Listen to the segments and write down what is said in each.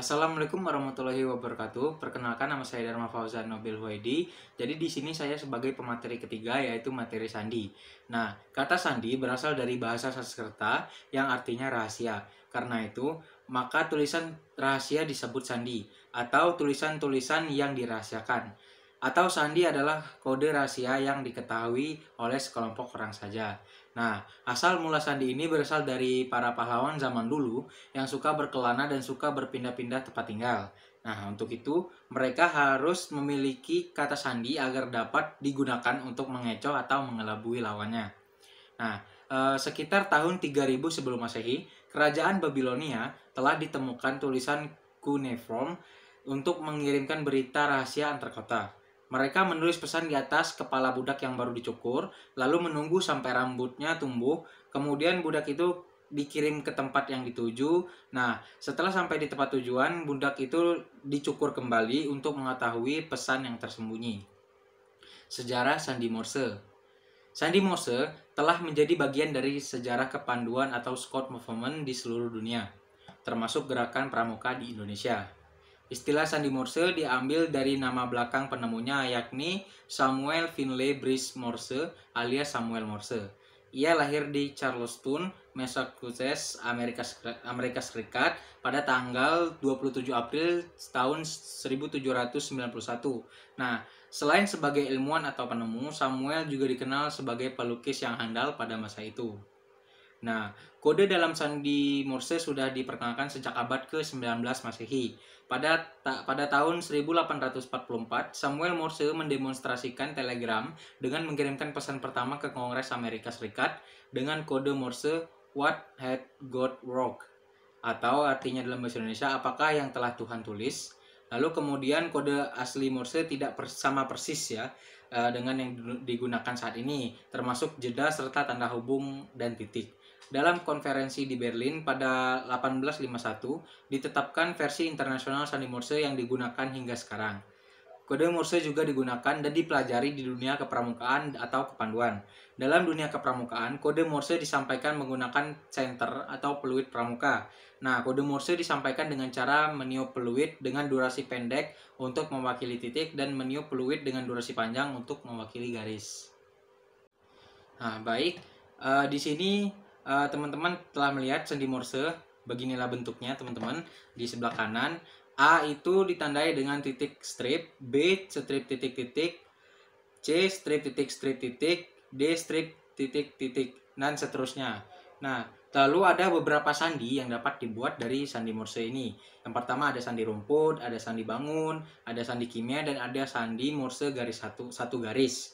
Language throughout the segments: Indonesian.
Assalamualaikum warahmatullahi wabarakatuh. Perkenalkan, nama saya Dharma Fauzan Nobil Huwaidi. Jadi di sini saya sebagai pemateri ketiga, yaitu materi sandi. Nah, kata sandi berasal dari bahasa Sanskerta yang artinya rahasia. Karena itu, maka tulisan rahasia disebut sandi atau tulisan-tulisan yang dirahasiakan. Atau sandi adalah kode rahasia yang diketahui oleh sekelompok orang saja. Nah, asal mula sandi ini berasal dari para pahlawan zaman dulu yang suka berkelana dan suka berpindah-pindah tempat tinggal. Nah, untuk itu mereka harus memiliki kata sandi agar dapat digunakan untuk mengecoh atau mengelabui lawannya. Nah, sekitar tahun 3000 sebelum Masehi, kerajaan Babilonia telah ditemukan tulisan cuneiform untuk mengirimkan berita rahasia antar kota. Mereka menulis pesan di atas kepala budak yang baru dicukur, lalu menunggu sampai rambutnya tumbuh, kemudian budak itu dikirim ke tempat yang dituju. Nah, setelah sampai di tempat tujuan, budak itu dicukur kembali untuk mengetahui pesan yang tersembunyi. Sejarah Sandi Morse. Sandi Morse telah menjadi bagian dari sejarah kepanduan atau Scout Movement di seluruh dunia, termasuk gerakan pramuka di Indonesia. Istilah Sandi Morse diambil dari nama belakang penemunya, yakni Samuel Finley Breese Morse alias Samuel Morse. Ia lahir di Charleston, Massachusetts, Amerika Serikat pada tanggal 27 April tahun 1791. Nah, selain sebagai ilmuwan atau penemu, Samuel juga dikenal sebagai pelukis yang handal pada masa itu. Nah, kode dalam sandi Morse sudah diperkenalkan sejak abad ke-19 Masehi. Pada tahun 1844, Samuel Morse mendemonstrasikan telegram dengan mengirimkan pesan pertama ke Kongres Amerika Serikat dengan kode Morse "What had God wrote?" atau artinya dalam bahasa Indonesia, apakah yang telah Tuhan tulis. Lalu kemudian kode asli Morse tidak sama persis ya dengan yang digunakan saat ini, termasuk jeda serta tanda hubung dan titik. Dalam konferensi di Berlin pada 1851, ditetapkan versi internasional sandi Morse yang digunakan hingga sekarang. Kode Morse juga digunakan dan dipelajari di dunia kepramukaan atau kepanduan. Dalam dunia kepramukaan, kode Morse disampaikan menggunakan center atau peluit pramuka. Nah, kode Morse disampaikan dengan cara meniup peluit dengan durasi pendek untuk mewakili titik dan meniup peluit dengan durasi panjang untuk mewakili garis. Nah, baik. Di sini teman-teman telah melihat sandi Morse. Beginilah bentuknya, teman-teman. Di sebelah kanan, A itu ditandai dengan titik strip, B strip titik-titik, C strip titik, D strip titik-titik, dan seterusnya. Nah, lalu ada beberapa sandi yang dapat dibuat dari sandi Morse ini. Yang pertama ada sandi rumput, ada sandi bangun, ada sandi kimia, dan ada sandi Morse garis satu garis.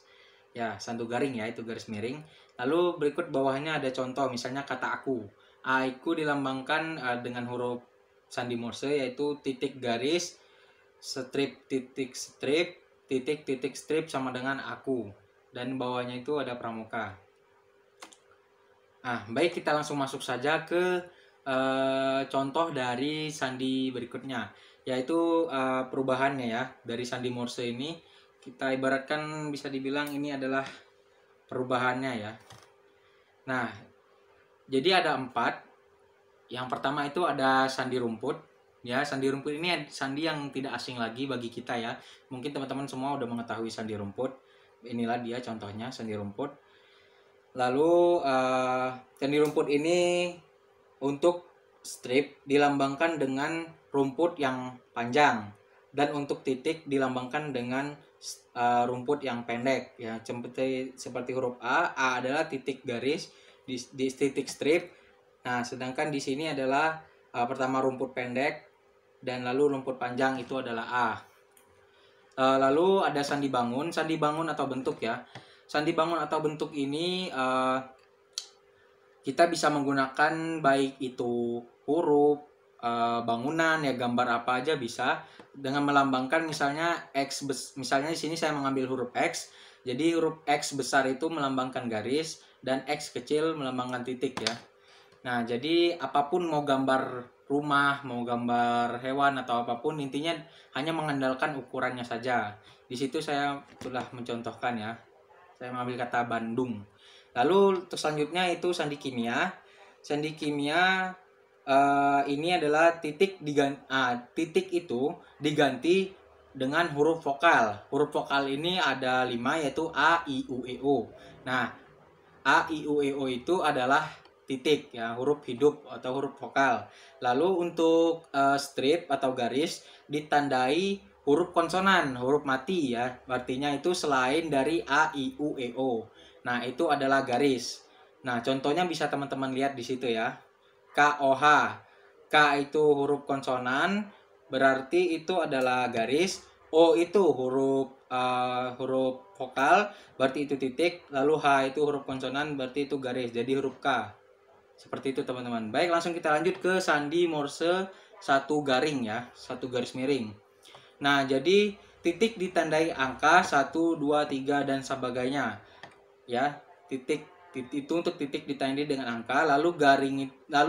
Ya, satu garing ya, itu garis miring. Lalu berikut bawahnya ada contoh, misalnya kata aku. Aku dilambangkan dengan huruf sandi Morse, yaitu titik garis, strip titik strip, titik titik strip sama dengan aku. Dan bawahnya itu ada pramuka. Nah, baik, kita langsung masuk saja ke contoh dari sandi berikutnya, yaitu perubahannya ya. Dari sandi Morse ini, kita ibaratkan bisa dibilang ini adalah perubahannya ya. Nah, jadi ada 4. Yang pertama itu ada sandi rumput. Ya, sandi rumput ini sandi yang tidak asing lagi bagi kita ya. Mungkin teman-teman semua udah mengetahui sandi rumput. Inilah dia contohnya sandi rumput. Lalu sandi rumput ini untuk strip dilambangkan dengan rumput yang panjang, dan untuk titik dilambangkan dengan rumput yang pendek ya, seperti huruf A adalah titik garis di titik strip. Nah, sedangkan di sini adalah pertama rumput pendek dan lalu rumput panjang itu adalah A. Lalu ada sandi bangun atau bentuk ya. Sandi bangun atau bentuk ini kita bisa menggunakan baik itu huruf, bangunan ya, gambar apa aja bisa dengan melambangkan misalnya X. Misalnya di sini saya mengambil huruf X, jadi huruf X besar itu melambangkan garis dan X kecil melambangkan titik ya. Nah, jadi apapun, mau gambar rumah, mau gambar hewan atau apapun, intinya hanya mengandalkan ukurannya saja. Di situ saya telah mencontohkan ya. Saya mengambil kata Bandung. Lalu selanjutnya itu sandi kimia. Sandi kimia ini adalah titik itu diganti dengan huruf vokal. Huruf vokal ini ada 5, yaitu A, I, U, E, O. Nah, A, I, U, E, O itu adalah titik ya, huruf hidup atau huruf vokal. Lalu untuk strip atau garis ditandai huruf konsonan, huruf mati ya. Artinya itu selain dari A, I, U, E, O. Nah, itu adalah garis. Nah, contohnya bisa teman-teman lihat di situ ya. K, O, H. K itu huruf konsonan, berarti itu adalah garis. O itu huruf vokal, berarti itu titik. Lalu H itu huruf konsonan, berarti itu garis. Jadi huruf K. Seperti itu teman-teman. Baik, langsung kita lanjut ke sandi Morse satu garing ya, satu garis miring. Nah, jadi titik ditandai angka 1, 2, 3 dan sebagainya. Ya, titik itu untuk titik ditandai dengan angka, lalu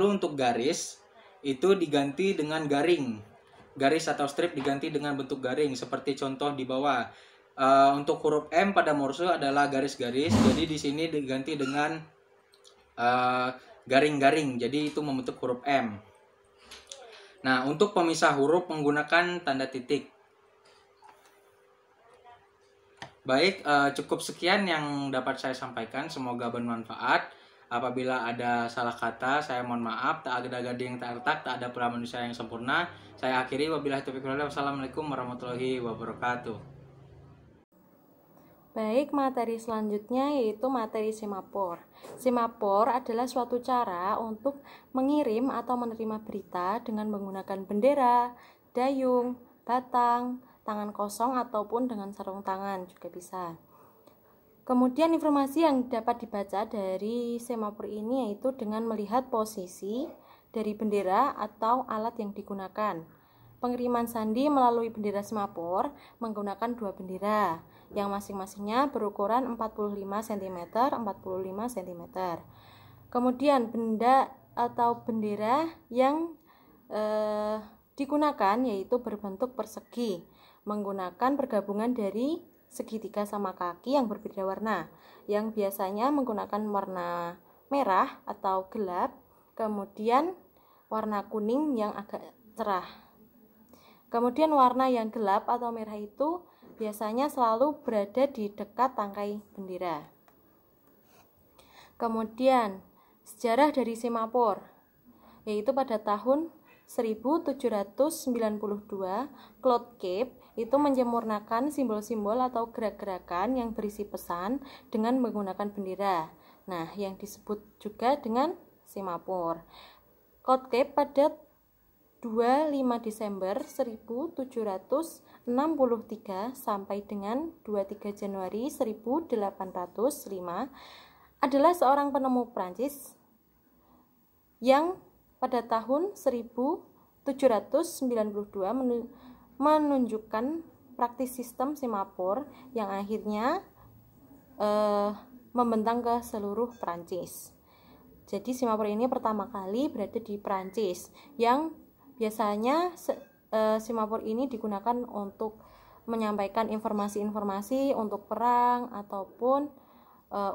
untuk garis itu diganti dengan garing. Garis atau strip diganti dengan bentuk garing seperti contoh di bawah. Untuk huruf M pada Morse adalah garis-garis, jadi di sini diganti dengan garing-garing, jadi itu membentuk huruf M. Nah, untuk pemisah huruf menggunakan tanda titik. Baik, cukup sekian yang dapat saya sampaikan. Semoga bermanfaat. Apabila ada salah kata, saya mohon maaf. Tak ada gading yang tak retak, tak ada pula manusia yang sempurna. Saya akhiri. Wabillahi taufiq wal hidayah. Wassalamualaikum warahmatullahi wabarakatuh. Baik, materi selanjutnya yaitu materi semafor. Semafor adalah suatu cara untuk mengirim atau menerima berita dengan menggunakan bendera, dayung, batang, tangan kosong ataupun dengan sarung tangan juga bisa. Kemudian informasi yang dapat dibaca dari semafor ini yaitu dengan melihat posisi dari bendera atau alat yang digunakan. Pengiriman sandi melalui bendera semafor menggunakan 2 bendera yang masing-masingnya berukuran 45 cm, 45 cm. Kemudian benda atau bendera yang digunakan yaitu berbentuk persegi, menggunakan pergabungan dari segitiga sama kaki yang berbeda warna, yang biasanya menggunakan warna merah atau gelap, kemudian warna kuning yang agak cerah. Kemudian warna yang gelap atau merah itu biasanya selalu berada di dekat tangkai bendera. Kemudian sejarah dari semafor, yaitu pada tahun 1792 Claude Cape itu menyempurnakan simbol-simbol atau gerak-gerakan yang berisi pesan dengan menggunakan bendera. Nah, yang disebut juga dengan semafor. Claude Cape pada 25 Desember 1763 sampai dengan 23 Januari 1805 adalah seorang penemu Prancis yang pada tahun 1792 menunjukkan praktis sistem semafor yang akhirnya membentang ke seluruh Prancis. Jadi semafor ini pertama kali berada di Prancis, yang biasanya semafor ini digunakan untuk menyampaikan informasi-informasi untuk perang ataupun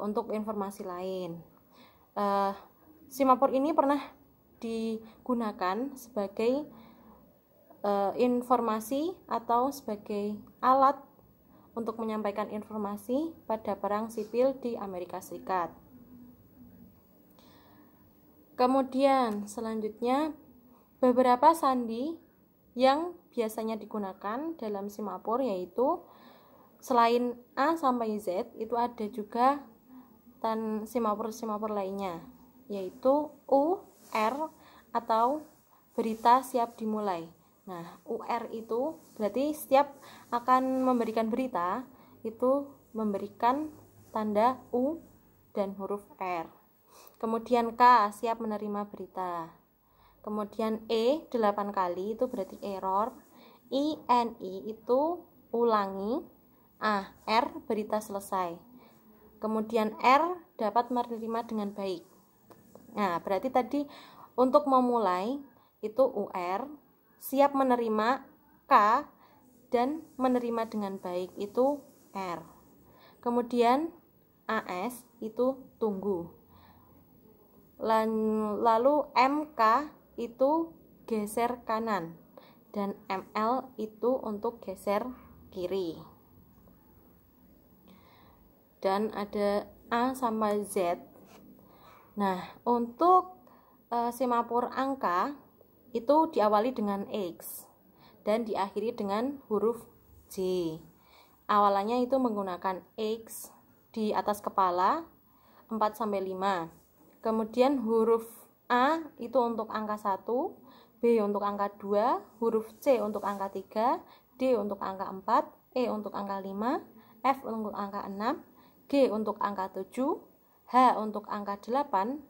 untuk informasi lain. Semafor ini pernah digunakan sebagai informasi atau sebagai alat untuk menyampaikan informasi pada perang sipil di Amerika Serikat. Kemudian selanjutnya beberapa sandi yang biasanya digunakan dalam semafor yaitu selain A sampai Z itu ada juga semafor lainnya, yaitu U, R atau berita siap dimulai. Nah, UR itu berarti setiap akan memberikan berita itu memberikan tanda U dan huruf R. Kemudian K siap menerima berita. Kemudian E 8 kali itu berarti error. INI itu ulangi. A R berita selesai. Kemudian R dapat menerima dengan baik. Nah, berarti tadi untuk memulai itu UR, siap menerima K, dan menerima dengan baik itu R. Kemudian AS itu tunggu. Lalu MK itu geser kanan dan ML itu untuk geser kiri. Dan ada A sama Z. Nah, untuk semapur angka itu diawali dengan X dan diakhiri dengan huruf J. Awalannya itu menggunakan X di atas kepala 4 sampai 5. Kemudian huruf A itu untuk angka 1, B untuk angka 2, huruf C untuk angka 3, D untuk angka 4, E untuk angka 5, F untuk angka 6, G untuk angka 7, H untuk angka 8,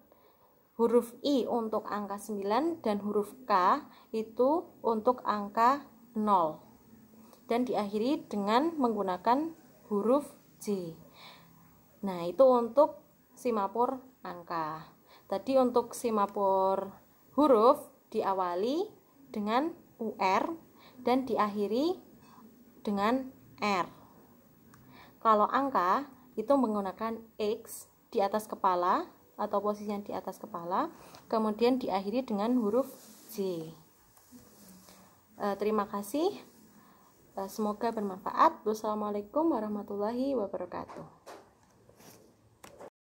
huruf I untuk angka 9, dan huruf K itu untuk angka 0. Dan diakhiri dengan menggunakan huruf J. Nah, itu untuk semapur angka. Tadi untuk semapur huruf diawali dengan UR dan diakhiri dengan R. Kalau angka itu menggunakan X di atas kepala atau posisinya di atas kepala, kemudian diakhiri dengan huruf J. Terima kasih. Semoga bermanfaat. Wassalamualaikum warahmatullahi wabarakatuh.